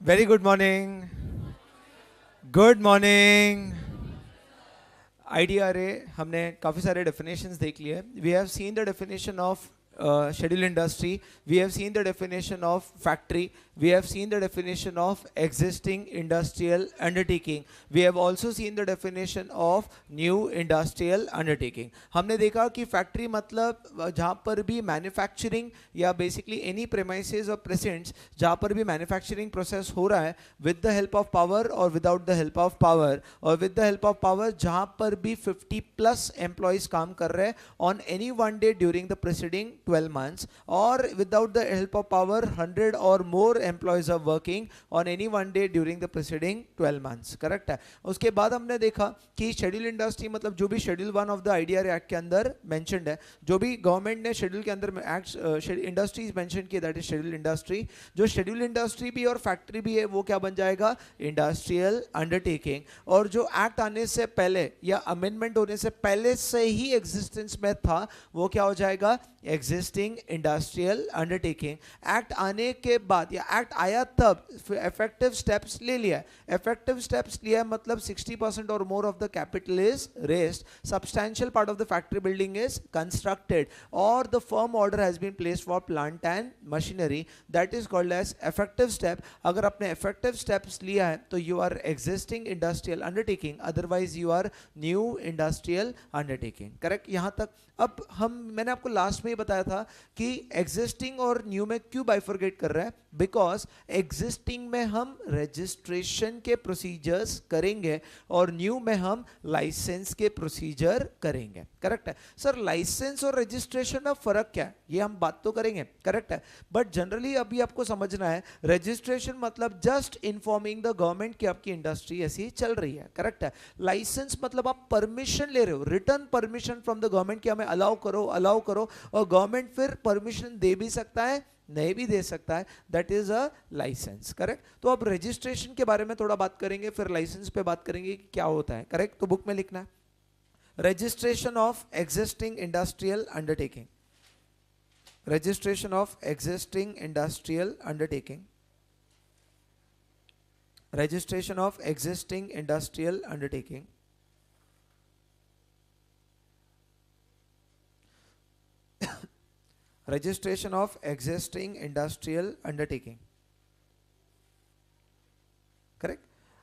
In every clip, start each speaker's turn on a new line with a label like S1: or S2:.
S1: Very good morning. Good morning. IDRA हमने काफ़ी सारे डेफिनेशंस देख लिए. We have seen the definition of schedule industry. We have seen the definition of factory. We have seen the definition of existing industrial undertaking. We have also seen the definition of new industrial undertaking. हमने देखा कि factory मतलब जहाँ पर भी manufacturing या basically any premises और precincts जहाँ पर भी मैन्युफैक्चरिंग प्रोसेस हो रहा है with the help of power और without the help of power, और with the help of power जहाँ पर भी 50 प्लस एम्प्लॉयज काम कर रहे हैं on any one day during the preceding 12 months, or without the help of power 100 or more employees are working on any one day during the preceding 12 months. Correct है. उसके बाद हमने देखा कि शेड्यूल इंडस्ट्री मतलब जो भी schedule 1 of the IDR act के अंदर मेंशन्ड है, जो भी गवर्नमेंट ने शेड्यूल के अंदर एक्ट इंडस्ट्रीज मेंशन किया, दैट इज शेड्यूल इंडस्ट्री. जो शेड्यूल इंडस्ट्री भी और फैक्ट्री भी है वो क्या बन जाएगा? Industrial undertaking. और जो एक्ट आने से पहले या अमेंडमेंट होने से पहले से ही एग्जिस्टेंस में था वो क्या हो जाएगा? Existing industrial undertaking. एक्ट आने के बाद या एक्ट आया तब इफेक्टिव स्टेप्स ले लिया. इफेक्टिव स्टेप्स लिया मतलब 60% और more of the capital is raised, substantial part of the factory building is constructed, और the firm order has been placed for plant and machinery. That is called as effective step. अगर आपने effective steps लिया है तो you are existing industrial undertaking, otherwise you are new industrial undertaking. Correct. यहां तक अब मैंने आपको लास्ट में ही बताया था कि एग्जिस्टिंग और न्यू में क्यों बाइफरगेट कर रहा है. बिकॉज एग्जिस्टिंग में हम रजिस्ट्रेशन के प्रोसीजर्स करेंगे और न्यू में हम लाइसेंस के प्रोसीजर करेंगे. करेक्ट है. सर लाइसेंस और रजिस्ट्रेशन में फर्क क्या है ये हम बात तो करेंगे. करेक्ट है. बट जनरली अभी आपको समझना है रजिस्ट्रेशन मतलब जस्ट इन्फॉर्मिंग द गवर्नमेंट कि आपकी इंडस्ट्री ऐसी चल रही है. करेक्ट है. लाइसेंस मतलब आप परमिशन ले रहे हो, return permission from the government कि हमें अलाउ करो अलाउ करो, और गवर्नमेंट फिर परमिशन दे भी सकता है नहीं भी दे सकता है. That is a licence. Correct. तो अब रजिस्ट्रेशन के बारे में थोड़ा बात करेंगे, फिर लाइसेंस पे बात करेंगे कि क्या होता है. करेक्ट. तो बुक में लिखना है registration of existing industrial undertaking. Registration of existing industrial undertaking. Registration of existing industrial undertaking. Registration of existing industrial undertaking. Correct.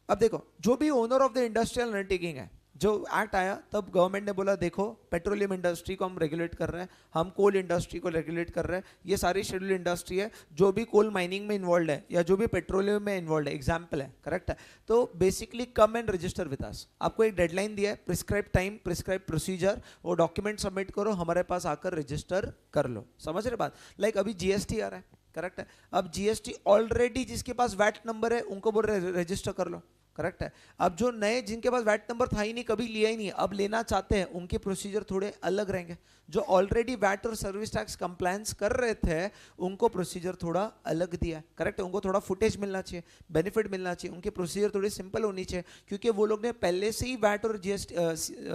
S1: अब देखो जो भी owner of the industrial undertaking है, जो एक्ट आया तब गवर्नमेंट ने बोला देखो पेट्रोलियम इंडस्ट्री को हम रेगुलेट कर रहे हैं, हम कोल इंडस्ट्री को रेगुलेट कर रहे हैं, ये सारी शेड्यूल इंडस्ट्री है जो भी कोल माइनिंग में इन्वॉल्व है या जो भी पेट्रोलियम में इन्वॉल्व है, एग्जाम्पल है. करेक्ट है. तो basically come and register with us. आपको एक डेडलाइन दिया है, प्रिस्क्राइब टाइम, प्रिस्क्राइब प्रोसीजर, वो डॉक्यूमेंट सबमिट करो, हमारे पास आकर रजिस्टर कर लो. समझ रहे बात. लाइक अभी जीएसटी आ रहा है. करेक्ट है. अब जीएसटी ऑलरेडी जिसके पास वैट नंबर है उनको बोल रहे रजिस्टर कर लो. करेक्ट है. अब जो नए जिनके पास वैट नंबर था ही नहीं, कभी लिया ही नहीं, अब लेना चाहते हैं, उनके प्रोसीजर थोड़े अलग रहेंगे. जो ऑलरेडी वैट और सर्विस टैक्स कंप्लायंस कर रहे थे उनको प्रोसीजर थोड़ा अलग दिया है. करेक्ट है. उनको थोड़ा फुटेज मिलना चाहिए, बेनिफिट मिलना चाहिए, उनके प्रोसीजर थोड़ी सिंपल होनी चाहिए क्योंकि वो लोग ने पहले से ही वैट और जीएसटी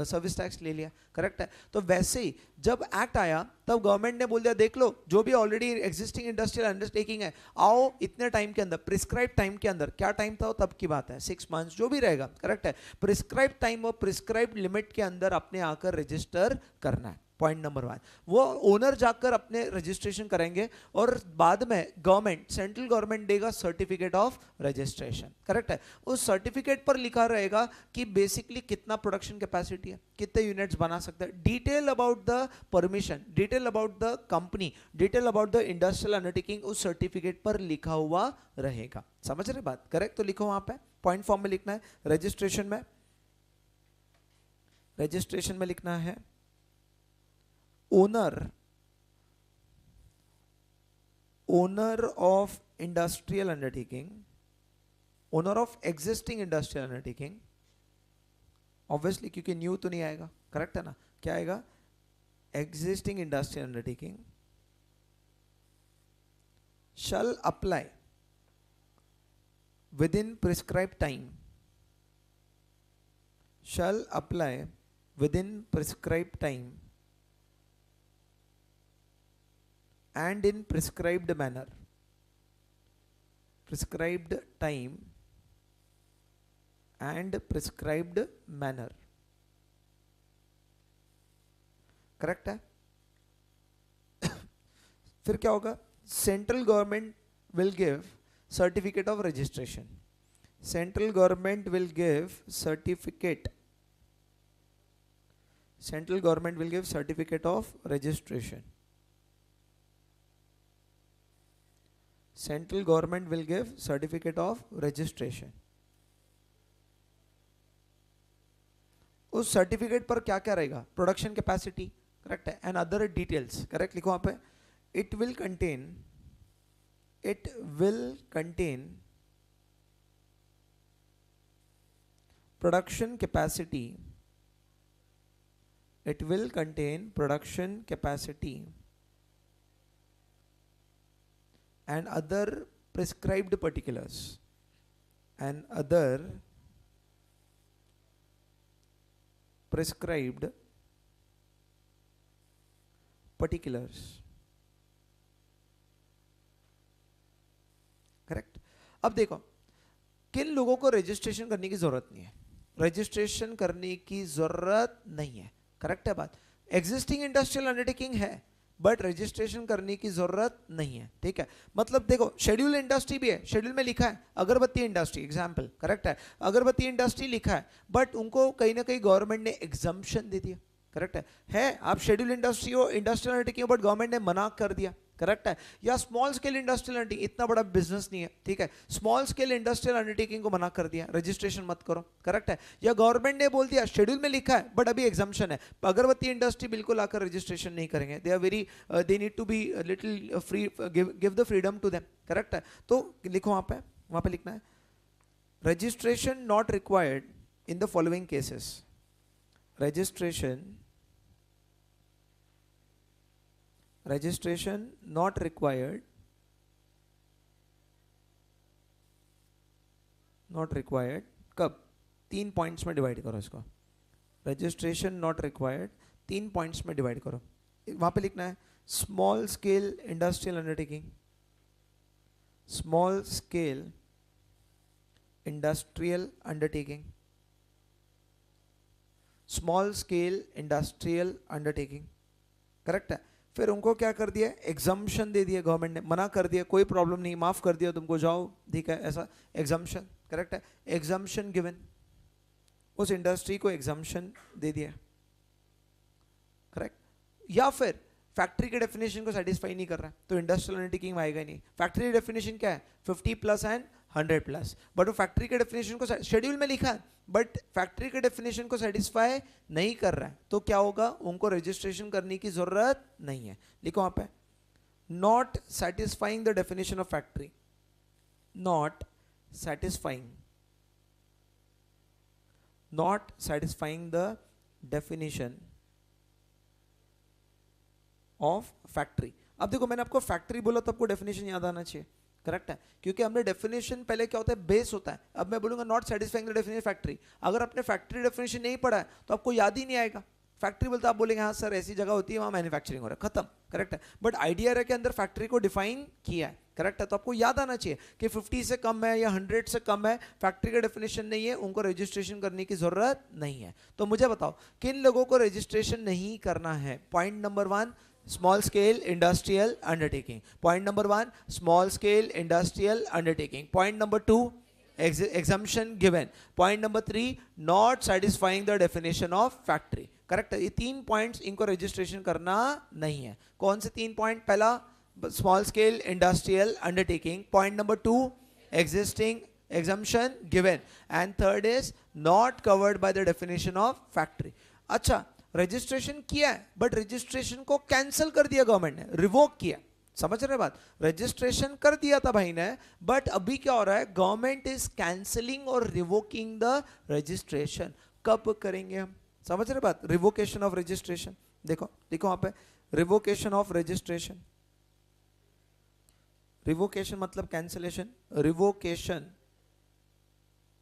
S1: सर्विस टैक्स ले लिया. करेक्ट है. तो वैसे ही जब एक्ट आया तब गवर्नमेंट ने बोल दिया देख लो जो भी ऑलरेडी एग्जिस्टिंग इंडस्ट्रियल अंडरटेकिंग है आओ इतने टाइम के अंदर, प्रिस्क्राइब टाइम के अंदर, क्या टाइम था तब की बात है, 6 मंथ्स जो भी रहेगा. करेक्ट है. प्रिस्क्राइब टाइम और प्रिस्क्राइब लिमिट के अंदर अपने आकर रजिस्टर करना है. Point number 1. वो ओनर जाकर अपने रजिस्ट्रेशन करेंगे और बाद में गवर्नमेंट, सेंट्रल गवर्नमेंट देगा सर्टिफिकेट ऑफ रजिस्ट्रेशन. करेक्ट है. उस सर्टिफिकेट पर लिखा रहेगा कि बेसिकली कितना प्रोडक्शन कैपेसिटी है, कितने यूनिट्स बना सकते हैं, detail about the permission, detail about the company, detail about the industrial undertaking उस सर्टिफिकेट पर लिखा हुआ रहेगा. समझ रहे बात. करेक्ट. तो लिखो वहां पे पॉइंट फॉर्म में लिखना है. रजिस्ट्रेशन में, रजिस्ट्रेशन में लिखना है owner of industrial undertaking, owner of existing industrial undertaking, obviously क्योंकि न्यू तो नहीं आएगा. करेक्ट है ना. क्या आएगा? existing industrial undertaking shall apply within prescribed time, shall apply within prescribed time and in prescribed manner prescribed time and prescribed manner. Correct है. फिर क्या होगा? Central government will give certificate of registration. Central government will give certificate. Central government will give certificate of registration. Central government will give certificate of registration. उस certificate पर क्या क्या रहेगा? Production capacity, correct है, एंड अदर डिटेल्स. करेक्ट लिखो वहां पे. It will contain production capacity. It will contain production capacity and other prescribed particulars and other prescribed particulars. Correct. अब देखो, किन लोगों को रजिस्ट्रेशन करने की जरूरत नहीं है? रजिस्ट्रेशन करने की जरूरत नहीं है. करेक्ट है बात. एग्जिस्टिंग इंडस्ट्रियल अंडरटेकिंग है बट रजिस्ट्रेशन करने की जरूरत नहीं है. ठीक है. मतलब देखो, शेड्यूल इंडस्ट्री भी है, शेड्यूल में लिखा है अगरबत्ती इंडस्ट्री एग्जांपल. करेक्ट है, अगरबत्ती इंडस्ट्री लिखा है बट उनको कहीं ना कहीं गवर्नमेंट ने एग्जम्पशन दे दिया. करेक्ट है. आप शेड्यूल इंडस्ट्री हो, इंडस्ट्रियल अंडरटेकिंग हो, बट गवर्नमेंट ने मना कर दिया. करेक्ट है. या स्मॉल स्केल इंडस्ट्रियल अंडरटेकिंग, इतना बड़ा बिजनेस नहीं है, ठीक है, स्मॉल स्केल इंडस्ट्रियल अंडरटेकिंग को मना कर दिया, रजिस्ट्रेशन मत करो. करेक्ट है. या गवर्नमेंट ने बोल दिया शेड्यूल में लिखा है बट अभी एग्जाम्पशन है, अगरबत्ती इंडस्ट्री बिल्कुल आकर रजिस्ट्रेशन नहीं करेंगे. They are very, they need to be little free, give the freedom to them. Correct है. तो लिखो वहां पे लिखना है registration not required in the following cases. registration not required कब? 3 पॉइंट्स में डिवाइड करो इसको. रजिस्ट्रेशन नॉट रिक्वायर्ड 3 पॉइंट्स में डिवाइड करो. वहां पे लिखना है small scale industrial undertaking. Small scale industrial undertaking. Small scale industrial undertaking. Correct है. फिर उनको क्या कर दिया? एग्जम्पशन दे दिया गवर्नमेंट ने, मना कर दिया, कोई प्रॉब्लम नहीं, माफ कर दिया तुमको, जाओ, ठीक है, ऐसा एग्जम्पशन. करेक्ट है. एग्जम्पशन गिवन, उस इंडस्ट्री को एग्जम्पशन दे दिया. करेक्ट. या फिर फैक्ट्री के डेफिनेशन को सेटिस्फाई नहीं कर रहा है तो इंडस्ट्रियल अंडरटेकिंग आएगा नहीं. फैक्ट्री डेफिनेशन क्या है? 50+ एंड 100+. बट वो फैक्ट्री के डेफिनेशन को शेड्यूल में लिखा है बट फैक्ट्री के डेफिनेशन को सेटिस्फाई नहीं कर रहा है तो क्या होगा? उनको रजिस्ट्रेशन करने की जरूरत नहीं है. लिखो वहां पे not satisfying the definition of factory. Not satisfying the definition of factory. अब देखो, मैंने आपको फैक्ट्री बोला तो आपको डेफिनेशन याद आना चाहिए. करेक्ट है. क्योंकि हमने डेफिनेशन पहले क्या होता है? बेस होता है. अब मैं बोलूंगा not satisfying the definition factory. अगर आपने फैक्ट्री डेफिनेशन नहीं पढ़ा है तो आपको याद ही नहीं आएगा. फैक्ट्री बोलते आप बोलेंगे हाँ सर ऐसी जगह होती है वहां मैन्युफैक्चरिंग हो रहा है, खत्म. करेक्ट है. बट आइडिया रहे के अंदर फैक्ट्री को डिफाइन किया है. करेक्ट है. तो आपको याद आना चाहिए कि 50 से कम है या 100 से कम है, फैक्ट्री का डेफिनेशन नहीं है, उनको रजिस्ट्रेशन करने की जरूरत नहीं है. तो मुझे बताओ किन लोगों को रजिस्ट्रेशन नहीं करना है? Point number 1, small scale industrial undertaking. Point number 1, small scale industrial undertaking. Point number 2, exemption given. Point number 3, not satisfying the definition of factory. Correct. ये 3 पॉइंट्स इनको रजिस्ट्रेशन करना नहीं है. कौन से 3 पॉइंट? पहला small scale industrial undertaking. Point number 2, existing exemption given. And third is not covered by the definition of factory. अच्छा, registration किया है बट रजिस्ट्रेशन को कैंसिल कर दिया गवर्नमेंट ने, रिवोक किया. समझ रहे बात? रजिस्ट्रेशन कर दिया था भाई ने बट अभी क्या हो रहा है? गवर्नमेंट इज कैंसिलिंग और रिवोकिंग द रजिस्ट्रेशन. कब करेंगे हम? समझ रहे बात? Revocation of registration. देखो वहां पे रिवोकेशन ऑफ रजिस्ट्रेशन. रिवोकेशन मतलब cancellation. Revocation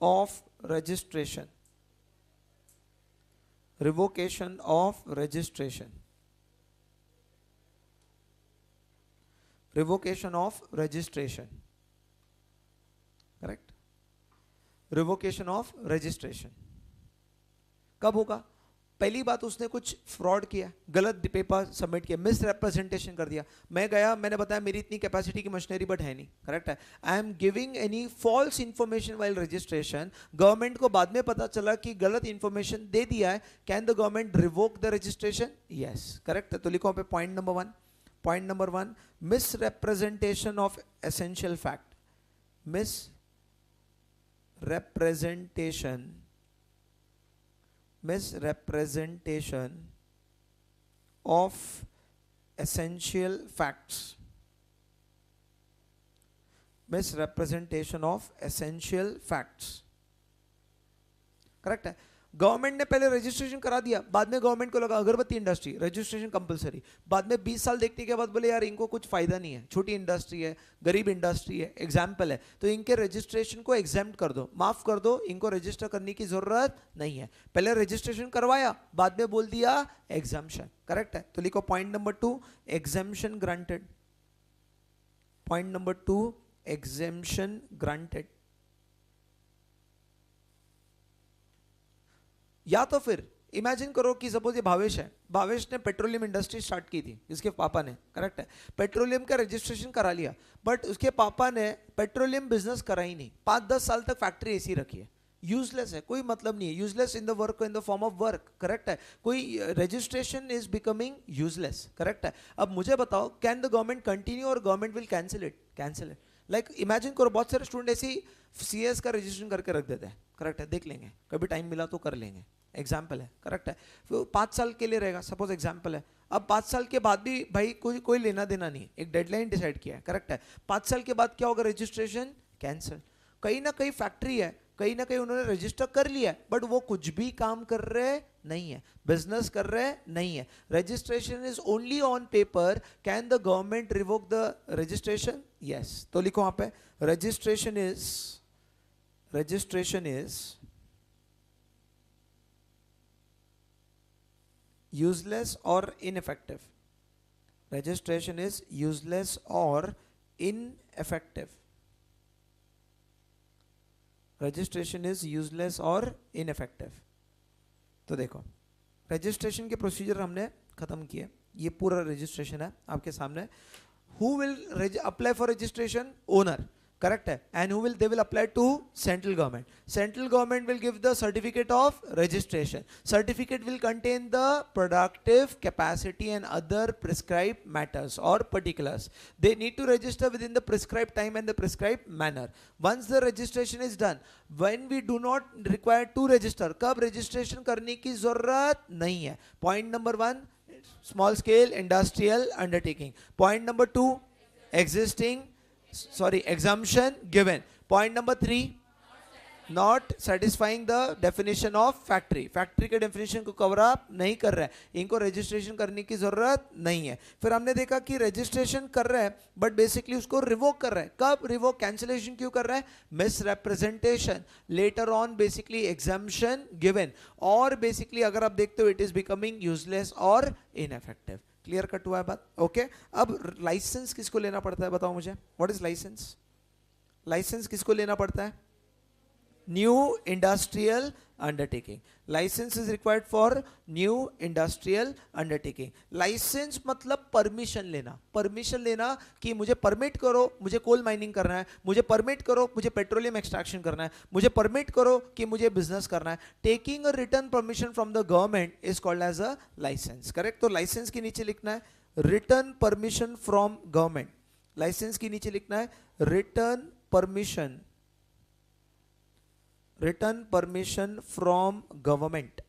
S1: of registration. Revocation of registration. Revocation of registration. Correct. Revocation of registration कब होगा? पहली बात, उसने कुछ फ्रॉड किया, गलत पेपर सबमिट किया, मिस रिप्रेजेंटेशन कर दिया. मैं गया, मैंने बताया मेरी इतनी कैपेसिटी की मशीनरी बट है नहीं, करेक्ट है. I am giving any false information while registration. Government को बाद में पता चला कि गलत इंफॉर्मेशन दे दिया है. Can the government revoke the registration? Yes, correct है. तो लिखो पे point number 1. Point number 1, miss representation of essential fact. Miss representation of essential facts. Misrepresentation of essential facts. Correct है. गवर्नमेंट ने पहले रजिस्ट्रेशन करा दिया, बाद में गवर्नमेंट को लगा अगरबत्ती इंडस्ट्री रजिस्ट्रेशन कंपलसरी, बाद में 20 साल देखने के बाद बोले यार इनको कुछ फायदा नहीं है, छोटी इंडस्ट्री है, गरीब इंडस्ट्री है, एग्जाम्पल है, तो इनके रजिस्ट्रेशन को एग्जेम्प्ट कर दो, माफ कर दो, इनको रजिस्टर करने की जरूरत नहीं है. पहले रजिस्ट्रेशन करवाया, बाद में बोल दिया एग्जाम्पशन. करेक्ट है. तो लिखो point number 2, exemption granted. Point number 2, exemption granted. या तो फिर इमेजिन करो कि सपोज ये भावेश है, भावेश ने पेट्रोलियम इंडस्ट्री स्टार्ट की थी, इसके पापा ने, करेक्ट है. पेट्रोलियम का रजिस्ट्रेशन करा लिया, बट उसके पापा ने पेट्रोलियम बिजनेस करा ही नहीं. 5-10 साल तक फैक्ट्री ऐसी रखी है, यूजलेस है, कोई मतलब नहीं है, useless in the work, in the form of work, correct है. कोई registration is becoming useless, correct है. अब मुझे बताओ, कैन द गवर्नमेंट कंटिन्यू और government will cancel it? Cancel it. Like imagine करो, बहुत सारे स्टूडेंट ऐसी सीएस का रजिस्ट्रेशन करके रख देते हैं, करेक्ट है, देख लेंगे कभी टाइम मिला तो कर लेंगे, एग्जाम्पल है, करेक्ट है. 5 साल के लिए रहेगा, सपोज एग्जाम्पल है. अब 5 साल के बाद भी भाई कोई लेना देना नहीं, एक डेडलाइन डिसाइड किया है, करेक्ट है. 5 साल के बाद क्या होगा? Registration cancel. कहीं ना कहीं फैक्ट्री है, कहीं ना कहीं उन्होंने रजिस्टर कर लिया है, बट वो कुछ भी काम कर रहे नहीं है, बिजनेस कर रहे नहीं है. Registration is only on paper. Can the government revoke the registration? Yes. तो लिखो वहां पे, registration is useless or ineffective. Registration is useless or ineffective. Registration is useless or ineffective. तो देखो, रजिस्ट्रेशन के प्रोसीजर हमने खत्म किए, ये पूरा रजिस्ट्रेशन है आपके सामने. Who will apply for registration? Owner, correct है. And who will, they will apply to central government. Central government will give the certificate of registration. Certificate will contain the productive capacity and other prescribed matters or particulars. They need to register within the prescribed time and the prescribed manner. Once the registration is done, when we do not require to register, कब registration करने की जरूरत नहीं है. Point number 1, small scale industrial undertaking. Point number 2, exemption given. Point number 3, not satisfying the definition of factory. Factory के definition को cover up नहीं कर रहा है, इनको रजिस्ट्रेशन करने की जरूरत नहीं है. फिर हमने देखा कि रजिस्ट्रेशन कर रहा है बट बेसिकली उसको रिवोक कर रहा है. कब रिवोक, कैंसिलेशन क्यों कर रहा है? Miss representation, later on basically exemption given, और बेसिकली अगर आप देखते हो इट इज बिकमिंग यूजलेस और इनएफेक्टिव. क्लियर कट हुआ है बात? ओके. अब लाइसेंस किसको लेना पड़ता है, बताओ मुझे. What is licence? लाइसेंस किसको लेना पड़ता है? New industrial undertaking. Licence is required for new industrial undertaking. Licence मतलब परमिशन लेना. परमिशन लेना कि मुझे परमिट करो, मुझे कोल माइनिंग करना है, मुझे परमिट करो, मुझे पेट्रोलियम एक्सट्रैक्शन करना है, मुझे परमिट करो कि मुझे बिजनेस करना है. Taking a return permission from the government is called as a licence. Correct. तो लाइसेंस के नीचे लिखना है return permission from government. Licence के नीचे लिखना है return permission from government.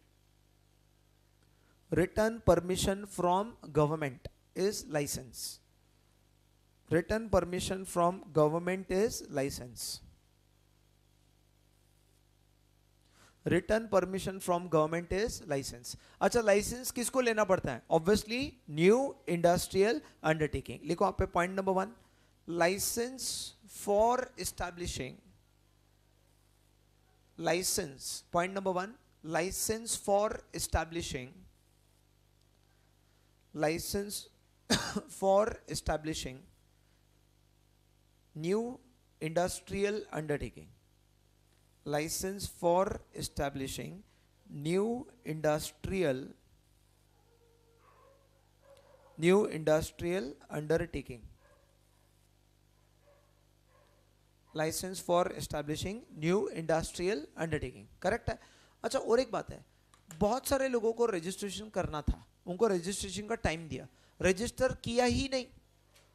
S1: Written permission from government is license. Written permission from government is license. Written permission from government is license. अच्छा, लाइसेंस किसको लेना पड़ता है? Obviously new industrial undertaking. लिखो आप पे point number 1, licence for establishing. License, point number 1, license for establishing new industrial undertaking. License for establishing new industrial undertaking. License for establishing new industrial undertaking. Correct है. अच्छा, और एक बात है, बहुत सारे लोगों को रजिस्ट्रेशन करना था, उनको रजिस्ट्रेशन का टाइम दिया, रजिस्टर किया ही नहीं.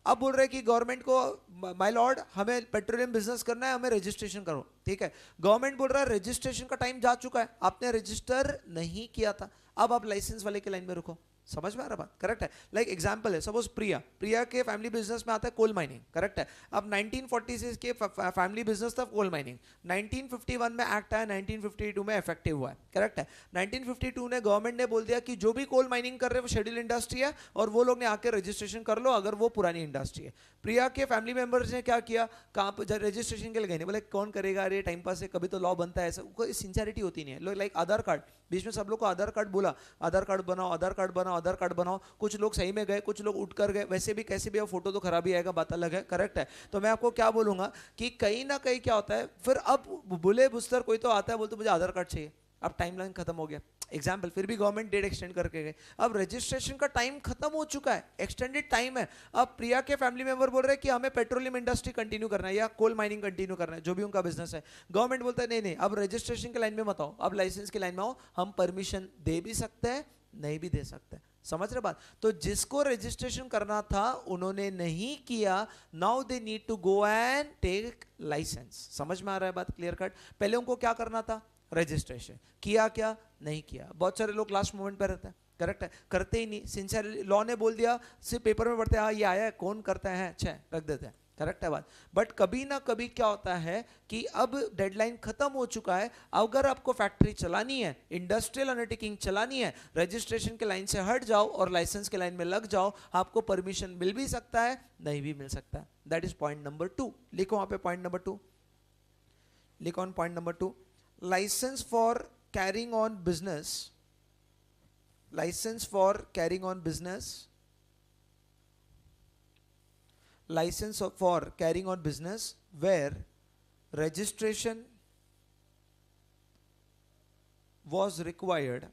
S1: अब बोल रहे कि गवर्नमेंट को, माय लॉर्ड हमें पेट्रोलियम बिजनेस करना है, हमें रजिस्ट्रेशन करो. ठीक है, गवर्नमेंट बोल रहा है रजिस्ट्रेशन का टाइम जा चुका है, आपने रजिस्टर नहीं किया था, अब आप लाइसेंस वाले के लाइन में रुको. समझ में आ रहा बात? करेक्ट है. लाइक एग्जांपल है, सपोज प्रिया के फैमिली बिजनेस में आता है कोल माइनिंग. करेक्ट है. अब 1946 के फैमिली बिजनेस था कोल माइनिंग. 1951 में एक्ट आया, 1952 में इफेक्टिव हुआ है. करेक्ट है. 1952 ने गवर्नमेंट ने बोल दिया कि जो भी कोल माइनिंग कर रहे हैं वो शेड्यूल इंडस्ट्री है और वो लोग ने आके रजिस्ट्रेशन कर लो अगर वो पुरानी इंडस्ट्री है. प्रिया के फैमिली मेंबर्स ने क्या किया, कहाँ पर रजिस्ट्रेशन के लिए गए नहीं, बोले कौन करेगा, अरे टाइम पास है, कभी तो लॉ बनता है. ऐसा कोई सिंसियरिटी होती नहीं है. लाइक आधार कार्ड, बीच में सब लोग को आधार कार्ड बोला, आधार कार्ड बनाओ, आधार कार्ड बनाओ, आधार कार्ड बनाओ. कुछ लोग सही में गए, कुछ लोग उठ कर गए. वैसे भी कैसे भी फोटो तो खराब ही आएगा, बात अलग है. करेक्ट है. तो मैं आपको क्या बोलूंगा कि कहीं ना कहीं क्या होता है, फिर अब बुले बुस्तर कोई तो आता है, बोलते मुझे आधार कार्ड चाहिए, अब टाइमलाइन खत्म हो गया. एग्जाम्पल, फिर भी गवर्नमेंट डेट एक्सटेंड करके गए, अब रजिस्ट्रेशन का टाइम खत्म हो चुका है, एक्सटेंडेड टाइम है. अब प्रिया के फैमिली मेंबर बोल रहे हैं कि हमें पेट्रोलियम इंडस्ट्री कंटिन्यू करना है या कोल माइनिंग कंटिन्यू करना है, जो भी उनका बिजनेस है. गवर्नमेंट बोलता है नहीं नहीं, अब रजिस्ट्रेशन के लाइन में मत आओ, अब लाइसेंस के लाइन में आओ. हम परमिशन दे भी सकते हैं, नहीं भी दे सकते हैं. समझ रहे बात? तो जिसको रजिस्ट्रेशन करना था उन्होंने नहीं किया, now they need to go and take licence. समझ में आ रहा है बात? Clear cut. पहले उनको क्या करना था, रजिस्ट्रेशन. किया क्या? नहीं किया. बहुत सारे लोग लास्ट मोमेंट पे रहते हैं. करेक्ट है, करते ही नहीं. सिंसियर लॉ ने बोल दिया, सिर्फ पेपर में पढ़ते हैं, हाँ ये आया है, कौन करता है, अच्छा रख देते हैं. करेक्ट है बात. बट कभी ना कभी क्या होता है कि अब डेडलाइन खत्म हो चुका है, अगर आपको फैक्ट्री चलानी है, इंडस्ट्रियल अंडरटेकिंग चलानी है, रजिस्ट्रेशन के लाइन से हट जाओ और लाइसेंस के लाइन में लग जाओ. आपको परमिशन मिल भी सकता है, नहीं भी मिल सकता है. That is point number 2. लिखो वहां पे पॉइंट नंबर 2, लिखो on point number 2. Licence for carrying on business, licence for carrying on business, license for carrying on business where registration was required.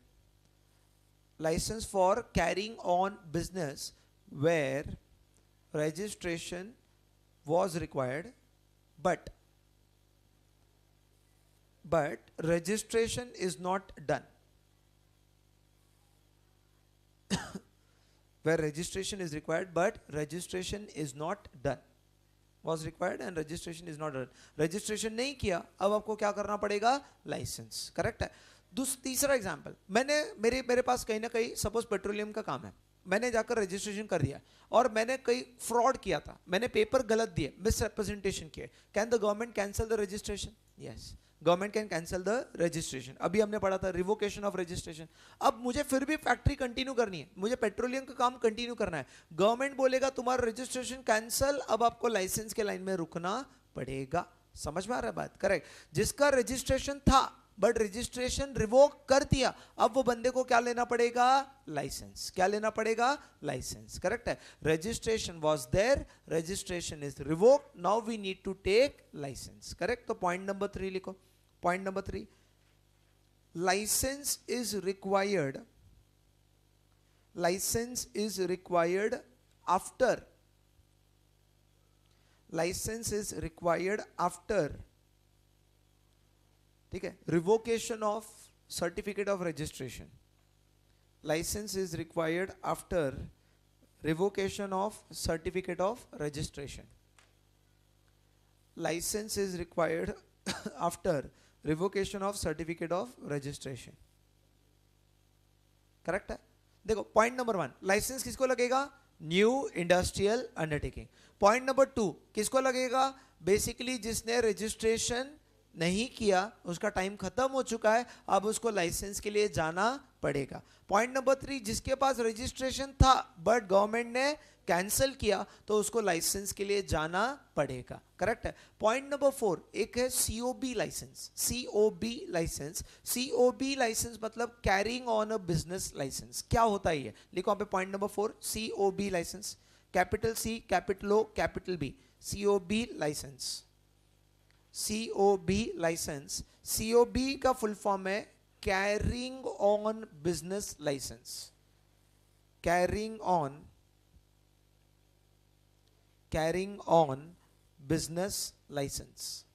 S1: License for carrying on business where registration was required, but registration is not done. Where registration is required but registration is not done. Was required and registration is not done. Registration नहीं किया, अब आपको क्या करना पड़ेगा, licence. Correct है. तीसरा example, मेरे पास कहीं ना कहीं सपोज पेट्रोलियम का काम है, मैंने जाकर रजिस्ट्रेशन कर दिया और मैंने कहीं फ्रॉड किया था, मैंने पेपर गलत दिए, मिस रिप्रेजेंटेशन किए. Can the government cancel the registration? Yes, government can cancel the registration. अभी हमने पढ़ा था रिवोकेशन ऑफ रजिस्ट्रेशन. अब मुझे फिर भी फैक्ट्री कंटिन्यू करनी है, मुझे पेट्रोलियम का काम कंटिन्यू करना है. गवर्नमेंट बोलेगा तुम्हारा रजिस्ट्रेशन कैंसिल, अब आपको लाइसेंस के लाइन में रुकना पड़ेगा. समझ में आ रहा है बात? करेक्ट. जिसका रजिस्ट्रेशन था बट रजिस्ट्रेशन रिवोक कर दिया, अब वो बंदे को क्या लेना पड़ेगा, लाइसेंस. क्या लेना पड़ेगा, लाइसेंस. करेक्ट है. Registration was there, registration is revoke, now we need to take licence. Correct. तो पॉइंट नंबर 3 लिखो. Point number 3, license is required. License is required after. License is required after. ठीक है. Revocation of certificate of registration. License is required after revocation of certificate of registration. License is required after revocation of certificate of registration. Correct है. देखो point number 1, licence किसको लगेगा, new industrial undertaking. Point number 2 किसको लगेगा, basically जिसने registration नहीं किया, उसका टाइम खत्म हो चुका है, अब उसको लाइसेंस के लिए जाना पड़ेगा. पॉइंट नंबर 3, जिसके पास रजिस्ट्रेशन था बट गवर्नमेंट ने कैंसिल किया तो उसको लाइसेंस के लिए जाना पड़ेगा. करेक्ट है. पॉइंट नंबर 4, एक है COB licence. COB licence, COB licence मतलब carrying on a business licence. क्या होता है ये, लिखो पे point number 4, COB licence. Capital C, capital O, capital B, COB licence. COB licence, COB का फुल फॉर्म है carrying on business licence, carrying on business licence,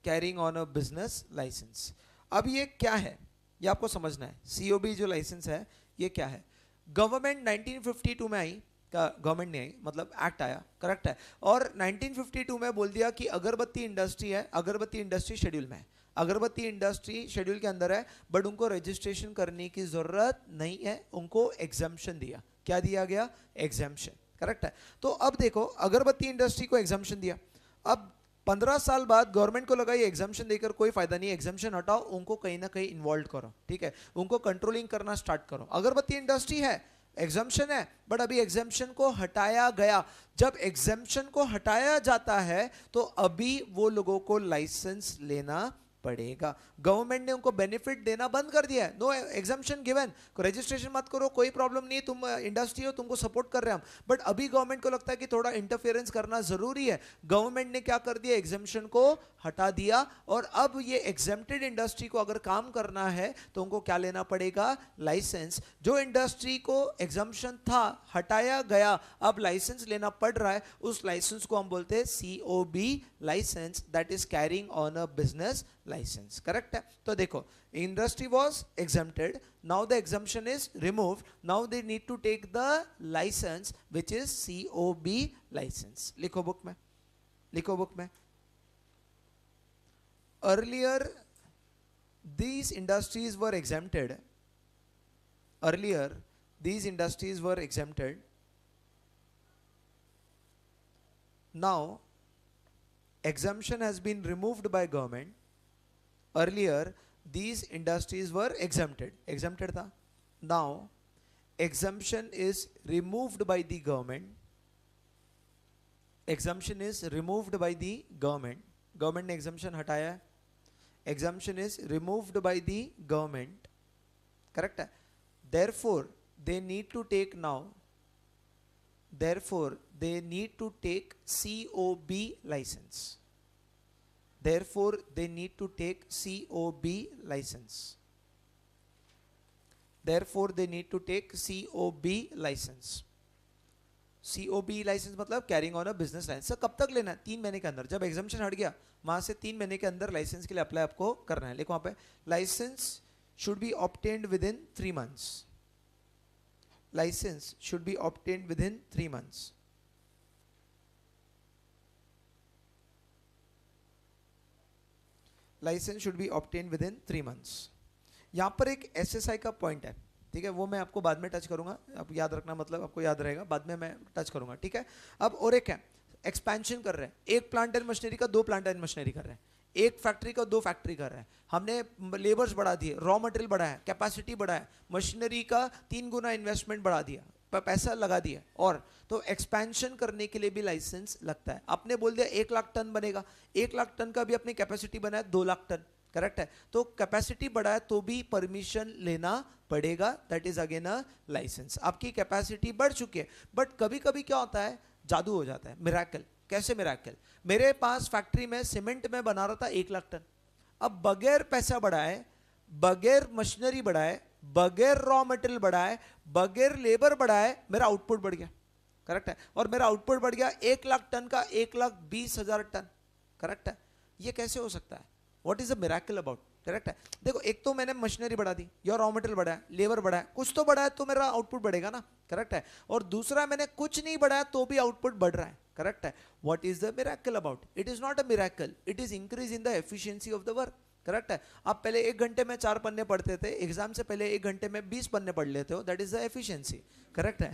S1: carrying on a business licence. अब ये क्या है, ये आपको समझना है। COB जो लाइसेंस है ये क्या है। गवर्नमेंट 1952 में आई, गवर्नमेंट नहीं आई, मतलब एक्ट आया, करेक्ट है। और 1952 में बोल दिया कि अगरबत्ती इंडस्ट्री है, अगरबत्ती इंडस्ट्री शेड्यूल में है, अगरबत्ती इंडस्ट्री शेड्यूल के अंदर है, बट उनको रजिस्ट्रेशन करने की जरूरत नहीं है, उनको एग्जाम्पशन दिया। क्या दिया गया? एग्जाम्पशन, करेक्ट है। तो अब देखो, अगरबत्ती इंडस्ट्री को एग्जाम्पशन दिया, अब 15 साल बाद गवर्नमेंट को लगा ये एग्जाम्पशन देकर कोई फायदा नहीं, एग्जाम्पशन हटाओ, उनको कहीं ना कहीं इन्वॉल्व करो, ठीक है, उनको कंट्रोलिंग करना स्टार्ट करो। अगरबत्ती इंडस्ट्री है, एग्जाम्पशन है, बट अभी एग्जाम्पशन को हटाया गया। जब एग्जाम्पशन को हटाया जाता है तो अभी वो लोगों को लाइसेंस लेना पड़ेगा। गवर्नमेंट ने उनको बेनिफिट देना बंद कर दिया है, नो एग्जाम्पशन गिवन, रजिस्ट्रेशन मत करो, कोई प्रॉब्लम नहीं, तुम इंडस्ट्री हो, तुमको सपोर्ट कर रहे हैं हम। बट अभी गवर्नमेंट को लगता है कि थोड़ा इंटरफेरेंस करना जरूरी है, गवर्नमेंट ने क्या कर दिया, एग्जाम्पशन को हटा दिया। और अब ये एग्जेम्प्टेड इंडस्ट्री को अगर काम करना है तो उनको क्या लेना पड़ेगा? लाइसेंस। जो इंडस्ट्री को एग्जाम्पशन था, हटाया गया, अब लाइसेंस लेना पड़ रहा है, उस लाइसेंस को हम बोलते हैं COB licence, that is carrying on a business licence, correct है। तो देखो, industry was exempted, now the exemption is removed, now they need to take the licence which is COB licence. लिखो बुक में, लिखो बुक में। Earlier these industries were exempted, earlier these industries were exempted, now exemption has been removed by government. Earlier these industries were exempted, exempted tha, now exemption is removed by the government, exemption is removed by the government, government ने exemption हटाया है, exemption is removed by the government, correct है। Therefore they need to take now, therefore they need to take COB licence, therefore they need to take COB licence, therefore they need to take COB licence. COB licence मतलब carrying on a business licence. कब तक लेना है? 3 महीने के अंदर। जब exemption हट गया वहां से 3 महीने के अंदर लाइसेंस के लिए अप्लाई आपको करना है। लिखो वहां पे, licence should be obtained within 3 months, licence should be obtained within 3 months. Licence should be obtained within 3 months. यहां पर एक SSI का पॉइंट है, ठीक है, वो मैं आपको बाद में टच करूंगा, आप याद रखना, मतलब आपको याद रहेगा, बाद में मैं टच करूंगा, ठीक है। अब और एक है, एक्सपेंशन कर रहे हैं, एक प्लांट एंड मशीनरी का 2 प्लांट एंड मशीनरी कर रहे हैं, एक फैक्ट्री का 2 फैक्ट्री कर रहे हैं, हमने लेबर्स बढ़ा दिए, रॉ मटेरियल बढ़ाया, कैपेसिटी बढ़ाया, मशीनरी का 3 गुना इन्वेस्टमेंट बढ़ा दिया, पैसा लगा दिया, और तो एक्सपेंशन करने के लिए भी लाइसेंस लगता है। आपने बोल दिया 1 लाख टन बनेगा, 1 लाख टन का भी अपनी कैपेसिटी बनाया 2 लाख टन, करेक्ट है, तो कैपेसिटी बढ़ाया तो भी परमिशन लेना पड़ेगा, that is again a licence. आपकी कैपेसिटी बढ़ चुकी है, बट कभी कभी क्या होता है, जादू हो जाता है, मिरेकल। कैसे मिरेकल? मेरे पास फैक्ट्री में सीमेंट में बना रहा था 1 लाख टन, अब बगैर पैसा बढ़ाए, बगैर मशीनरी बढ़ाए, बगैर रॉ मटेरियल बढ़ाए, बगैर लेबर बढ़ाए, मेरा आउटपुट बढ़ गया, करेक्ट है, और मेरा आउटपुट बढ़ गया 1 लाख टन का 1,20,000 टन, करेक्ट है। ये कैसे हो सकता है? What is a miracle about, correct है। देखो, एक तो मैंने मशीनरी बढ़ा दी, या रॉ मटेरियल बढ़ाया, लेबर बढ़ाया, कुछ तो बढ़ाया तो मेरा आउटपुट बढ़ेगा ना, करेक्ट है। और दूसरा, मैंने कुछ नहीं बढ़ाया तो भी आउटपुट बढ़ रहा है, करेक्ट है। What is the miracle about? It is not a miracle, it is increase in the efficiency of the work, correct है। आप पहले 1 घंटे में 4 पन्ने पढ़ते थे, एग्जाम से पहले 1 घंटे में 20 पन्ने पढ़ लेते हो, that is the efficiency, correct है।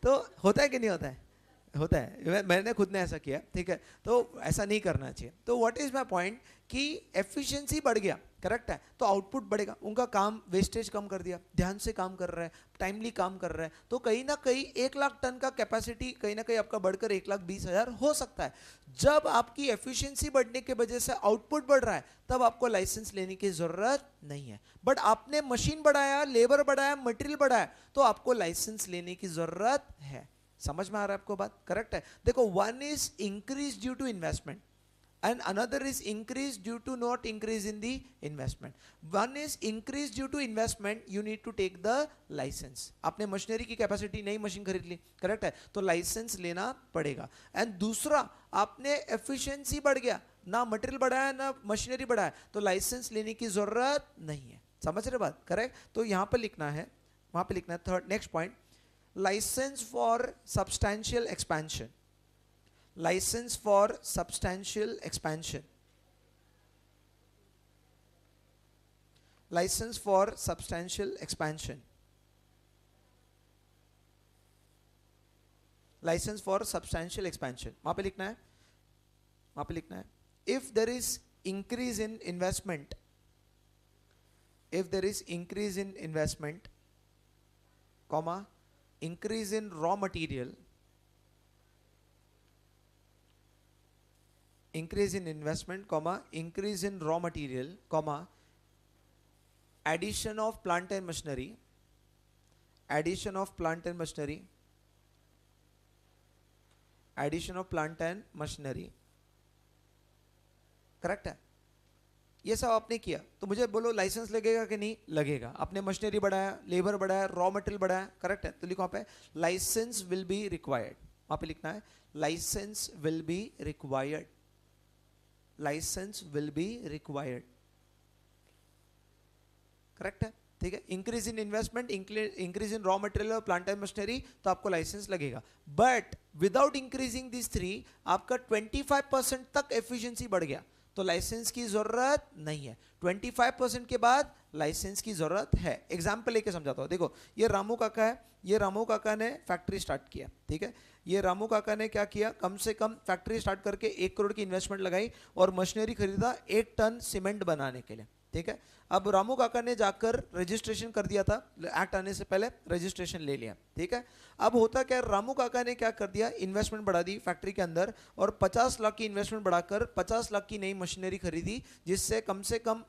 S1: तो होता है कि नहीं होता है? होता है, मैंने खुद ने ऐसा किया, ठीक है, तो ऐसा नहीं करना चाहिए। तो व्हाट इज माय पॉइंट कि एफिशिएंसी बढ़ गया, करेक्ट है, तो आउटपुट बढ़ेगा, उनका काम वेस्टेज कम कर दिया, ध्यान से काम कर रहा है, टाइमली काम कर रहा है, तो कहीं ना कहीं 1 लाख टन का कैपेसिटी कहीं ना कहीं आपका बढ़कर 1,20,000 हो सकता है। जब आपकी एफिशिएंसी बढ़ने की वजह से आउटपुट बढ़ रहा है, तब आपको लाइसेंस लेने की जरूरत नहीं है। बट आपने मशीन बढ़ाया, लेबर बढ़ाया, मटेरियल बढ़ाया, तो आपको लाइसेंस लेने की जरूरत है। समझ में आ रहा है आपको बात? करेक्ट है। देखो, one is increase due to investment and another is increase due to not increase in the investment. One is increase due to investment, you need to take the license. आपने मशीनरी की capacity, नई machine खरीद ली, correct है, तो licence लेना पड़ेगा. And दूसरा, आपने एफिशिएंसी बढ़ गया, ना मटेरियल बढ़ाया ना मशीनरी बढ़ाया, तो लाइसेंस लेने की जरूरत नहीं है. समझ रहे बात? करेक्ट. तो यहां पर लिखना है, वहां पर लिखना है third next point, licence for substantial expansion. License for substantial expansion. License for substantial expansion. License for substantial expansion. वहां पे लिखना है, वहां पे लिखना है, if there is increase in investment, if there is increase in investment, comma, increase in raw material, increase in investment, comma, increase in raw material, comma, addition of plant and machinery, addition of plant and machinery, addition of plant and machinery. Correct है? ये सब आपने किया, तो मुझे बोलो licence लगेगा कि नहीं लगेगा? आपने मशीनरी बढ़ाया, लेबर बढ़ाया, रॉ मटेरियल बढ़ाया, करेक्ट है, तो लिखो वहां पे लाइसेंस विल बी रिक्वायर्ड. वहां पे लिखना है licence will be required. Licence will be required. Correct है? ठीक है. Increase in investment, increase in raw material और प्लांट एंड मशीनरी, तो आपको लाइसेंस लगेगा. But without increasing this three, आपका 25% तक एफिशिएंसी बढ़ गया, तो लाइसेंस की जरूरत नहीं है. 25% के बाद लाइसेंस की जरूरत है. एग्जाम्पल लेके समझाता हूं. देखो, ये रामू काका है, ये रामू काका ने फैक्ट्री स्टार्ट किया, ठीक है. ये रामू काका ने क्या किया, कम से कम फैक्ट्री स्टार्ट करके 1 करोड़ की इन्वेस्टमेंट लगाई और मशीनरी खरीदा 1 टन सीमेंट बनाने के लिए, ठीक है. अब रामू काका ने जाकर रजिस्ट्रेशन कर दिया था, एक्ट आने से पहले रजिस्ट्रेशन ले लिया, ठीक है. अब होता क्या, रामू काका ने क्या कर दिया, इन्वेस्टमेंट बढ़ा दी फैक्ट्री के अंदर और 50 लाख की इन्वेस्टमेंट बढ़ाकर 50 लाख की नई मशीनरी खरीदी, जिससे कम से कम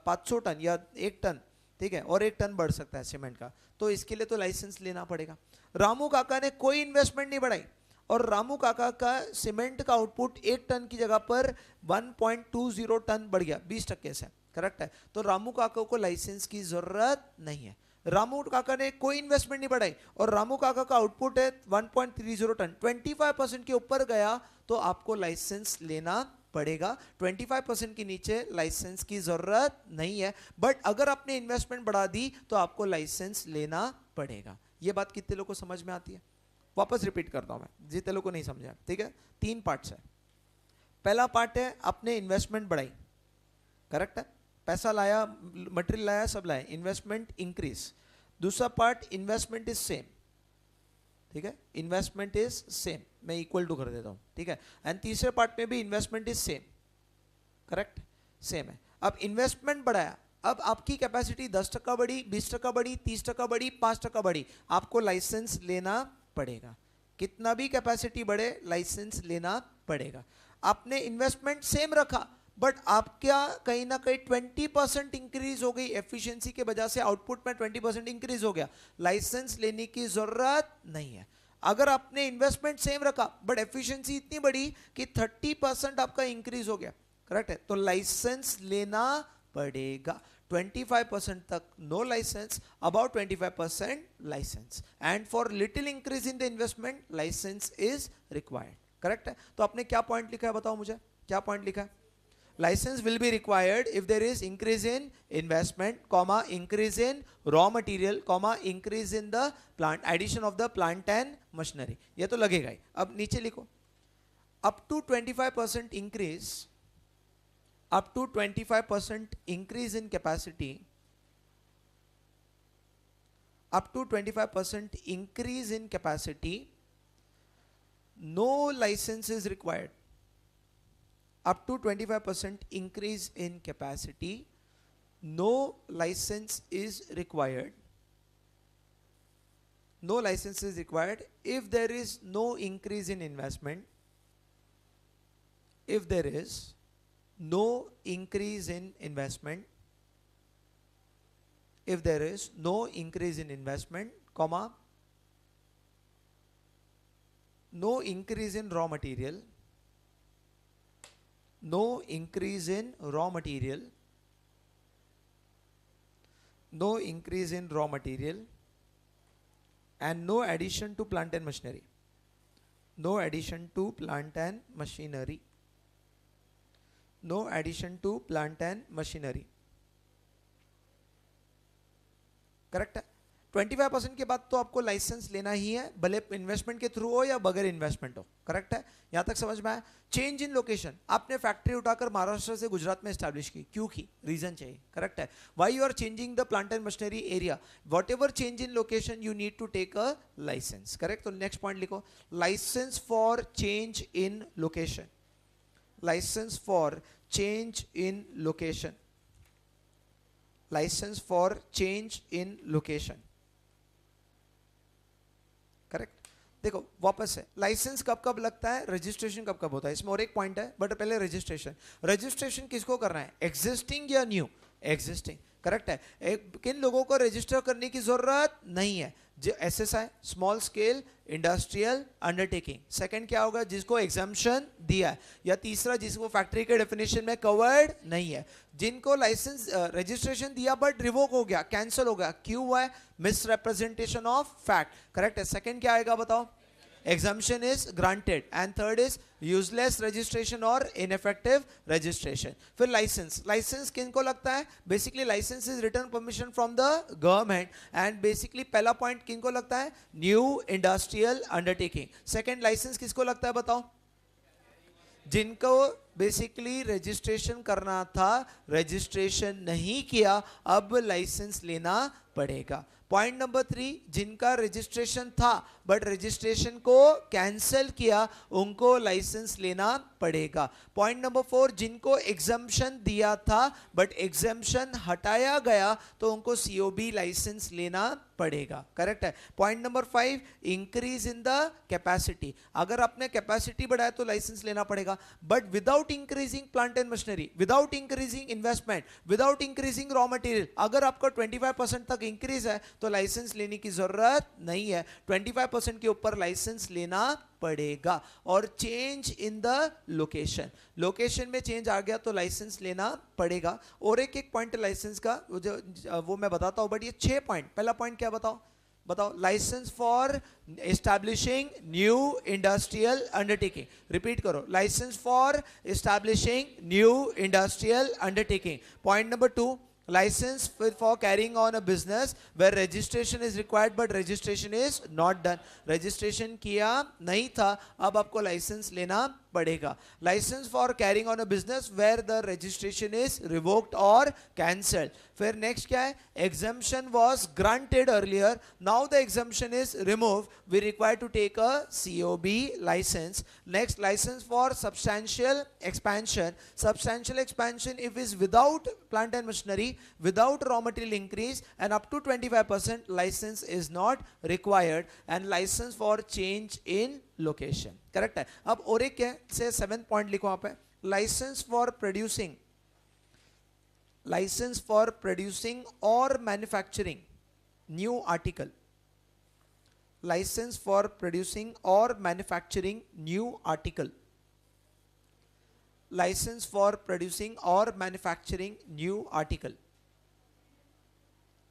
S1: 500 टन या 1 टन, ठीक है, और 1 टन बढ़ सकता है सीमेंट का. तो इसके लिए तो लाइसेंस लेना पड़ेगा. रामू काका ने कोई इन्वेस्टमेंट नहीं बढ़ाई और रामू काका का सीमेंट का आउटपुट 1 टन की जगह पर 1.20 टन बढ़ गया, 20% से. करेक्ट है? तो रामू काका को लाइसेंस की जरूरत नहीं है. रामू काका ने कोई इन्वेस्टमेंट नहीं बढ़ाई और रामू काका का आउटपुट है 1.30 टन, 25% के ऊपर गया तो आपको लाइसेंस लेना पड़ेगा. 25% के नीचे लाइसेंस की जरूरत नहीं है. बट अगर आपने इन्वेस्टमेंट बढ़ा दी तो आपको लाइसेंस लेना पड़ेगा. ये बात कितने लोगों को समझ में आती है? वापस रिपीट करता हूं मैं, जितने लोगों को नहीं समझा, ठीक है. 3 पार्ट्स है. पहला पार्ट है आपने इन्वेस्टमेंट बढ़ाई, करेक्ट है, पैसा लाया, मटेरियल लाया, सब लाया, इन्वेस्टमेंट इंक्रीज. दूसरा पार्ट, इन्वेस्टमेंट इज सेम, ठीक है, इन्वेस्टमेंट इज सेम, मैं इक्वल टू कर देता हूं, ठीक है. एंड तीसरे पार्ट में भी investment is same, correct, same है. अब इन्वेस्टमेंट बढ़ाया, अब आपकी कैपेसिटी 10% बढ़ी, 20% बढ़ी, 30% बढ़ी, 5% बढ़ी, आपको लाइसेंस लेना पड़ेगा. कितना भी कैपेसिटी बढ़े लाइसेंस लेना पड़ेगा. आपने इन्वेस्टमेंट सेम रखा बट आपका कहीं ना कहीं 20% इंक्रीज हो गई एफिशिएंसी के वजह से, आउटपुट में 20% इंक्रीज हो गया, लाइसेंस लेने की जरूरत नहीं है. अगर आपने इन्वेस्टमेंट सेम रखा बट एफिशिएंसी इतनी बड़ी कि 30% आपका इंक्रीज हो गया, करेक्ट है, तो लाइसेंस लेना पड़ेगा. 25% तक no licence, about 25% licence, and for little increase in the investment licence is required. Correct है? तो आपने क्या पॉइंट लिखा है, बताओ मुझे क्या पॉइंट लिखा है? License will be required if there is increase in investment, comma, increase in raw material, comma, increase in the plant, addition of the plant and machinery. ये तो लगेगा ही. अब नीचे लिखो, up to 25% increase, up to 25% increase in capacity, up to 25% increase in capacity, no license is required. Up to 25% increase in capacity, no license is required. No license is required if there is no increase in investment. If there is no increase in investment, if there is no increase in investment, comma, no increase in raw material, no increase in raw material, no increase in raw material, and no addition to plant and machinery. No addition to plant and machinery. No addition to plant and machinery. Correct है. 25% के बाद तो आपको license लेना ही है, भले investment के through हो या बगैर इन्वेस्टमेंट हो. करेक्ट है, यहां तक समझ में आया. चेंज इन लोकेशन, आपने फैक्ट्री उठाकर महाराष्ट्र से गुजरात में स्टैब्लिश की, क्यों की, रीजन चाहिए. करेक्ट है. Why you are changing the plant and machinery area, whatever change in location you need to take a licence. Correct. तो नेक्स्ट पॉइंट लिखो, license for change in location. License for change in location. License for change in location. Correct. देखो वापस है, licence कब कब लगता है, registration कब कब होता है. इसमें और एक पॉइंट है, बट पहले रजिस्ट्रेशन. रजिस्ट्रेशन किसको करना है, एग्जिस्टिंग या न्यू. एग्जिस्टिंग. करेक्ट है. किन लोगों को रजिस्टर करने की जरूरत नहीं है, जो SSI, small scale industrial undertaking. Second क्या होगा, जिसको एग्जम्पशन दिया है, या तीसरा जिसको फैक्ट्री के डेफिनेशन में कवर्ड नहीं है. जिनको लाइसेंस रजिस्ट्रेशन दिया बट रिवोक हो गया, कैंसिल हो गया, क्यों हुआ है, miss representation of fact. Correct है. सेकंड क्या आएगा बताओ, exemption is granted, and third is useless registration or ineffective registration. फिर license. License किनको लगता है, basically license is written permission from the government, and basically पहला point किनको लगता है, new industrial undertaking. second license किसको लगता है बताओ, जिनको बेसिकली रजिस्ट्रेशन करना था, रजिस्ट्रेशन नहीं किया, अब लाइसेंस लेना पड़ेगा. पॉइंट नंबर 3, जिनका रजिस्ट्रेशन था बट रजिस्ट्रेशन को कैंसिल किया, उनको लाइसेंस लेना पड़ेगा. पॉइंट नंबर 4, जिनको एग्जम्पशन दिया था बट एग्जम्पशन हटाया गया, तो उनको सीओबी लाइसेंस लेना पड़ेगा. करेक्ट है. Point number 5, increase in the capacity. अगर आपने कैपेसिटी बढ़ाया तो लाइसेंस लेना पड़ेगा, but without increasing plant and machinery, without increasing investment, without increasing raw material. अगर आपका 25% तक इंक्रीज है तो लाइसेंस लेने की जरूरत नहीं है. 25% के ऊपर लाइसेंस लेना पड़ेगा. और change in the location, location में चेंज आ गया तो लाइसेंस लेना पड़ेगा. और एक एक पॉइंट लाइसेंस का वो मैं बताता हूं, बट ये 6 पॉइंट. पहला पॉइंट क्या बताओ, licence for establishing new industrial undertaking. Repeat करो, licence for establishing new industrial undertaking. Point number 2, license for carrying on a business where registration is required but registration is not done. registration किया नहीं था, अब आपको license लेना पड़ेगा. License for carrying on a business where the registration is revoked और cancelled. फिर next क्या है, exemption was granted earlier, now the exemption is remove, we require to take a COB license. Next, license for substantial expansion. Substantial expansion if is without plant and machinery, without raw material increase, and up to 25% license is not required. And license for change in location. Correct है. अब और एक है, से 7th point लिखो आप है, licence for producing, licence for producing और manufacturing new article. Licence for producing और manufacturing new article. Licence for producing और मैन्युफैक्चरिंग न्यू आर्टिकल.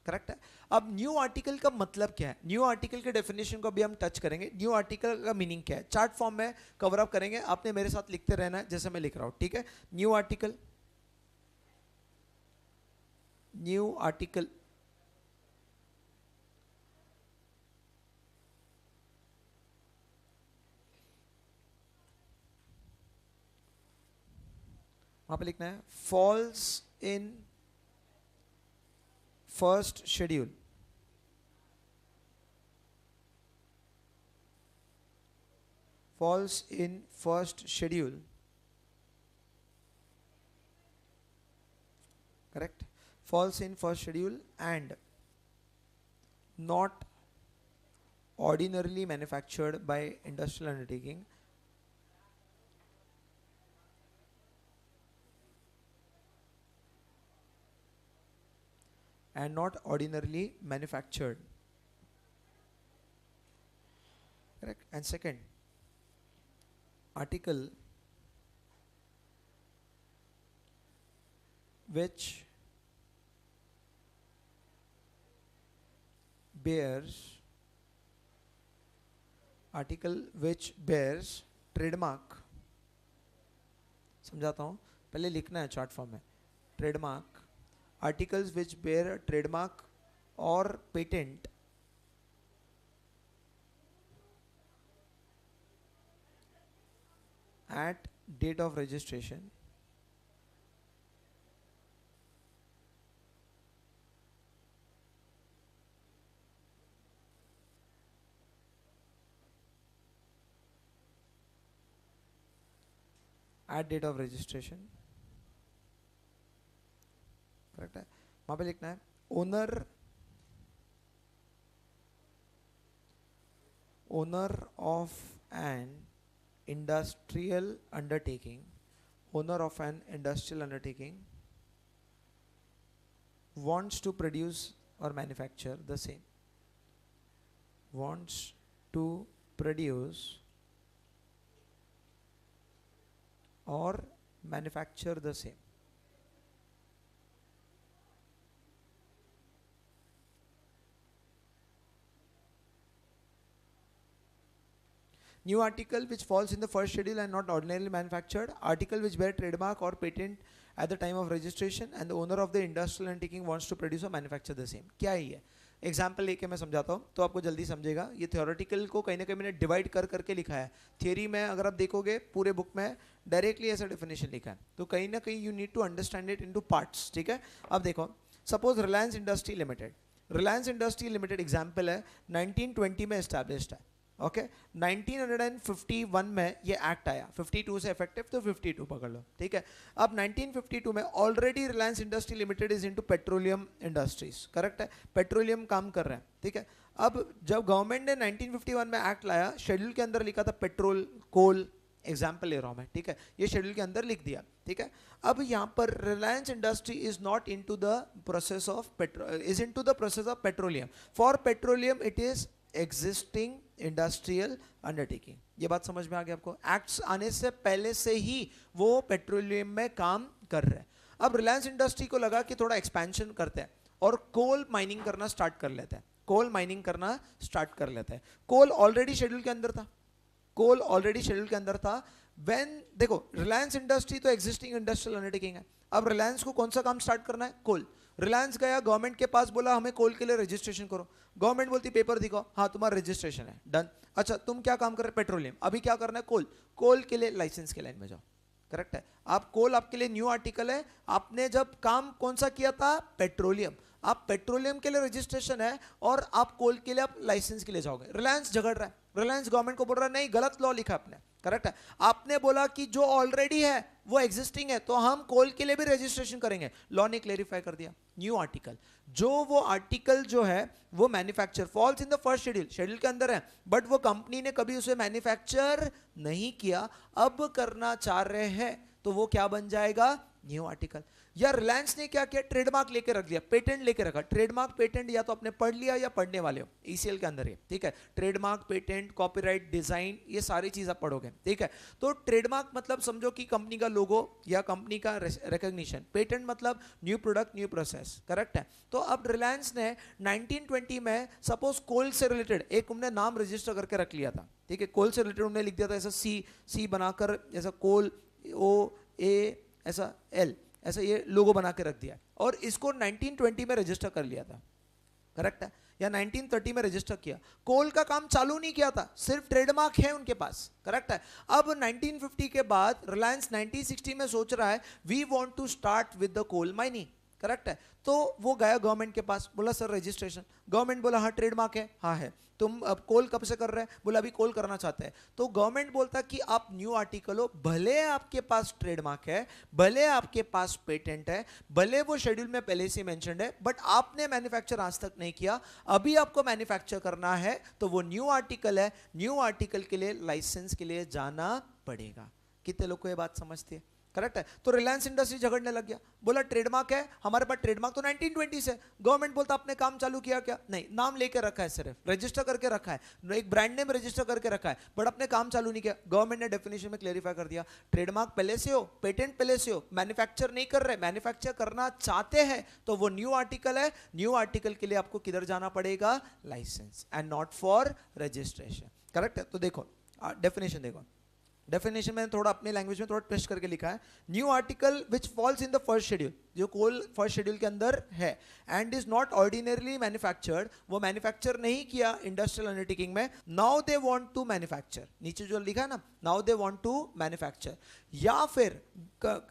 S1: करेक्ट है. अब न्यू आर्टिकल का मतलब क्या है, न्यू आर्टिकल के डेफिनेशन को अभी हम टच करेंगे. न्यू आर्टिकल का मीनिंग क्या है, चार्ट फॉर्म में कवर अप करेंगे. आपने मेरे साथ लिखते रहना है जैसे मैं लिख रहा हूं, ठीक है. न्यू आर्टिकल, न्यू आर्टिकल, वहां पे लिखना है falls in first schedule. falls in first schedule. Correct. Falls in first schedule and not ordinarily manufactured by industrial undertaking. And not ordinarily manufactured. Correct. And second, article which bears trademark, समझाता हूँ, पहले लिखना है chart form में, trademark, articles which bear trademark और patent at date of registration correct है, वहां पे लिखना है owner of an industrial undertaking, owner of an industrial undertaking wants to produce or manufacture the same, wants to produce or manufacture the same. New article which falls in the first schedule and not ordinarily manufactured, article which bear trademark or patent at the time of registration and the owner of the industrial undertaking wants to produce or manufacture the same. क्या है ये? Example लेके मैं समझाता हूँ तो आपको जल्दी समझेगा. ये थियोरेटिकल को कहीं ना कहीं मैंने डिवाइड कर करके लिखा है. थियरी में अगर आप देखोगे पूरे बुक में डायरेक्टली ऐसा डेफिनेशन लिखा है, तो कहीं ना कहीं you need to understand it into parts. ठीक है, अब देखो, सपोज रिलायंस इंडस्ट्री लिमिटेड एग्जाम्पल है, 1920 में एस्टैब्लिश्ड है. ओके 1951 में ये एक्ट आया, 52 से इफेक्टिव, तो 52 पकड़ लो. ठीक है, अब 1952 में already Reliance Industry limited is into petroleum industries. Correct है, पेट्रोलियम काम कर रहे हैं. ठीक है, अब जब गवर्नमेंट ने 1951 में एक्ट लाया, शेड्यूल के अंदर लिखा था पेट्रोल कोल, एग्जाम्पल ले रहा हूं मैं. ठीक है, ये शेड्यूल के अंदर लिख दिया. ठीक है, अब यहाँ पर Reliance industry is not into the process of is into the process of petroleum. For petroleum it is existing industrial undertaking. ये बात समझ में आ गई आपको? एक्ट्स आने से पहले से ही वो पेट्रोलियम में काम कर रहे हैं. अब रिलायंस इंडस्ट्री को लगा कि थोड़ा एक्सपेंशन करते हैं और कोल माइनिंग करना स्टार्ट कर लेते हैं. कोल ऑलरेडी शेड्यूल के अंदर था. व्हेन देखो, रिलायंस इंडस्ट्री तो एग्जिस्टिंग इंडस्ट्रियल अंडरटेकिंग है. अब रिलायंस को कौन सा काम स्टार्ट करना है? कोल. रिलायंस गया गवर्नमेंट के पास, बोला हमें कोल के लिए रजिस्ट्रेशन करो. गवर्नमेंट बोलती पेपर दिखाओ, हाँ तुम्हारा रजिस्ट्रेशन है, डन. अच्छा तुम क्या काम कर रहे हो? पेट्रोलियम. अभी क्या करना है? कोल के लिए लाइसेंस के लाइन में जाओ. करेक्ट है, आप कोल आपके लिए न्यू आर्टिकल है. आपने जब काम कौन सा किया था? पेट्रोलियम. आप पेट्रोलियम के लिए रजिस्ट्रेशन है और आप कोल के लिए आप लाइसेंस के लिए जाओगे. रिलायंस झगड़ रहा है, रिलायंस गवर्नमेंट को बोल रहा है नहीं, गलत लॉ लिखा आपने. करेक्ट है, आपने बोला कि जो ऑलरेडी है वो एग्जिस्टिंग है, तो हम कोल के लिए भी रजिस्ट्रेशन करेंगे. लॉ ने क्लेरिफाई कर दिया, न्यू आर्टिकल. वो आर्टिकल जो है वो manufacture false in the first schedule के अंदर है, बट वो कंपनी ने कभी उसे मैन्युफैक्चर नहीं किया, अब करना चाह रहे हैं, तो वो क्या बन जाएगा? New article. या रिलायंस ने क्या किया? ट्रेडमार्क लेके रख दिया, पेटेंट लेके रखा. ट्रेडमार्क पेटेंट या तो आपने पढ़ लिया या पढ़ने वाले हो, ईसीएल के अंदर है. ठीक है, ट्रेडमार्क, पेटेंट, कॉपीराइट, डिजाइन, ये सारी चीज आप पढ़ोगे. ठीक है, तो ट्रेडमार्क मतलब समझो कि कंपनी का लोगो या कंपनी का रिकॉग्निशन. पेटेंट मतलब new product, new process. Correct है, तो अब रिलायंस ने 1920 में सपोज कोल से रिलेटेड एक उन्होंने नाम रजिस्टर करके रख लिया था. ठीक है, कोल से रिलेटेड उन्होंने लिख दिया था ऐसा सी बनाकर, ऐसा कोल OA ऐसा L, ऐसा ये लोगो बना के रख दिया और इसको 1920 में रजिस्टर कर लिया था. करेक्ट है, या 1930 में रजिस्टर किया. कोल का काम चालू नहीं किया था, सिर्फ ट्रेडमार्क है उनके पास. करेक्ट है, अब 1950 के बाद रिलायंस 1960 में सोच रहा है we want to start with the coal mining. Correct है, तो वो गया गवर्नमेंट के पास, बोला सर रजिस्ट्रेशन. गवर्नमेंट बोला हाँ ट्रेडमार्क है, हाँ है. तुम अब कोल कब से कर रहे हैं? बोला अभी कोल करना चाहते हैं. तो गवर्नमेंट बोलता कि आप न्यू आर्टिकल हो, भले आपके पास ट्रेडमार्क है, भले आपके पास पेटेंट है, भले वो शेड्यूल में पहले से मेंशन्ड है, बट आपने मैन्युफैक्चर आज तक नहीं किया, अभी आपको मैन्युफैक्चर करना है, तो वो न्यू आर्टिकल है. न्यू आर्टिकल के लिए लाइसेंस के लिए जाना पड़ेगा. कितने लोग को ये बात समझती है? करेक्ट है। तो रिलायंस इंडस्ट्री झगड़ने लग गया, बोला ट्रेडमार्क है हमारे पास, ट्रेडमार्क तो 1920 से। गवर्नमेंट बोलता अपने काम चालू किया क्या? नहीं, नाम लेके रखा है, सिर्फ रजिस्टर करके रखा है, एक ब्रांड नेम रजिस्टर करके रखा है, बट अपने काम चालू नहीं किया। गवर्नमेंट ने डेफिनेशन में क्लेरिफाई कर दिया, ट्रेडमार्क पहले से हो, पेटेंट पहले से हो, मैन्युफैक्चर नहीं कर रहे, मैन्युफैक्चर करना चाहते हैं तो वो न्यू आर्टिकल है, न्यू आर्टिकल के लिए आपको किधर जाना पड़ेगा? License, and not for registration. Correct है। तो देखो डेफिनेशन देखो, डेफिनेशन मैंने थोड़ा अपने लैंग्वेज में थोड़ा ट्विस्ट करके लिखा है। New article which falls in the first schedule, जो कोल फर्स्ट शेड्यूल के अंदर है, and is not ordinarily manufactured, वो मैन्युफैक्चर नहीं किया इंडस्ट्रियल अंडरटेकिंग में, now they want to manufacture, नीचे जो लिखा है ना, now they want to manufacture, या फिर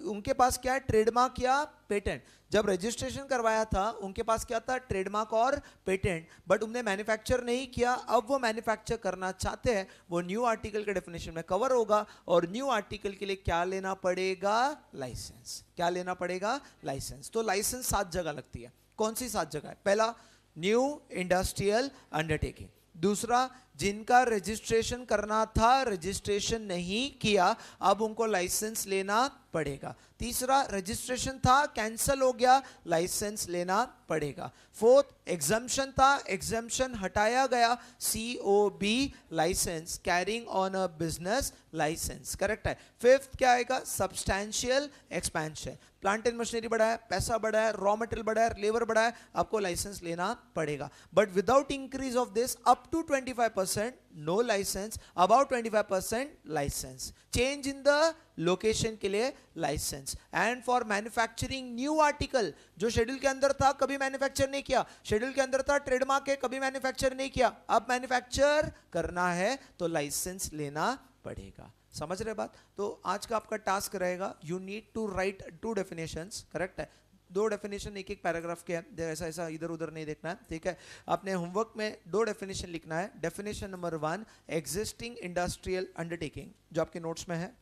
S1: उनके पास क्या है? ट्रेडमार्क या पेटेंट। जब रजिस्ट्रेशन करवाया था उनके पास क्या था? ट्रेडमार्क और पेटेंट, बट उन्हें मैन्युफैक्चर नहीं किया, अब वो मैन्युफैक्चर करना चाहते हैं, वो न्यू आर्टिकल के डेफिनेशन में कवर होगा। और न्यू आर्टिकल के लिए क्या लेना पड़ेगा? लाइसेंस। क्या लेना पड़ेगा? लाइसेंस। तो लाइसेंस 7 जगह लगती है। कौन सी 7 जगह है? पहला, न्यू इंडस्ट्रियल अंडरटेकिंग। दूसरा, जिनका रजिस्ट्रेशन करना था रजिस्ट्रेशन नहीं किया, अब उनको लाइसेंस लेना पड़ेगा। तीसरा, रजिस्ट्रेशन था कैंसल हो गया, लाइसेंस लेना पड़ेगा। फोर्थ, एग्जम्पशन था, एग्जम्पशन हटाया गया, COB license, carrying on a business licence. Correct है। फिफ्थ क्या आएगा? Substantial expansion, plant and machinery बढ़ा है, पैसा बढ़ा है, रॉ मटेरियल बढ़ा है, लेबर बढ़ा है, आपको लाइसेंस लेना पड़ेगा। But without increase of this up to 25%, no licence, about 25% license, change in the location के लिए license, and for manufacturing new article, जो शेड्यूल के अंदर था कभी मैन्युफैक्चर नहीं किया, शेड्यूल के अंदर था ट्रेडमार्क है, कभी मैन्युफैक्चर नहीं किया, अब मैन्युफैक्चर करना है तो लाइसेंस लेना पड़ेगा। समझ रहे बात? तो आज का आपका टास्क रहेगा, you need to write 2 definitions. Correct है। 2 डेफिनेशन एक एक पैराग्राफ के हैं, ऐसा ऐसा इधर उधर नहीं देखना है, ठीक है। आपने होमवर्क में 2 डेफिनेशन लिखना है। Definition number 1, existing industrial undertaking, जो आपके नोट्स में है।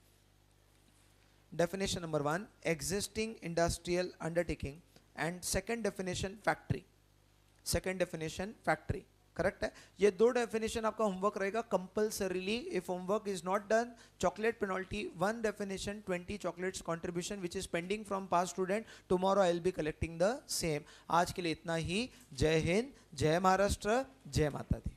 S1: Definition number 1, existing industrial undertaking, and second definition factory. Second definition factory. Correct है। ये 2 डेफिनेशन आपका होमवर्क रहेगा compulsorily. If homework is not done, chocolate penalty, 1 definition 20 chocolates contribution which is pending from past student. Tomorrow I will be collecting the same. आज के लिए इतना ही। जय हिंद, जय महाराष्ट्र, जय माता दी।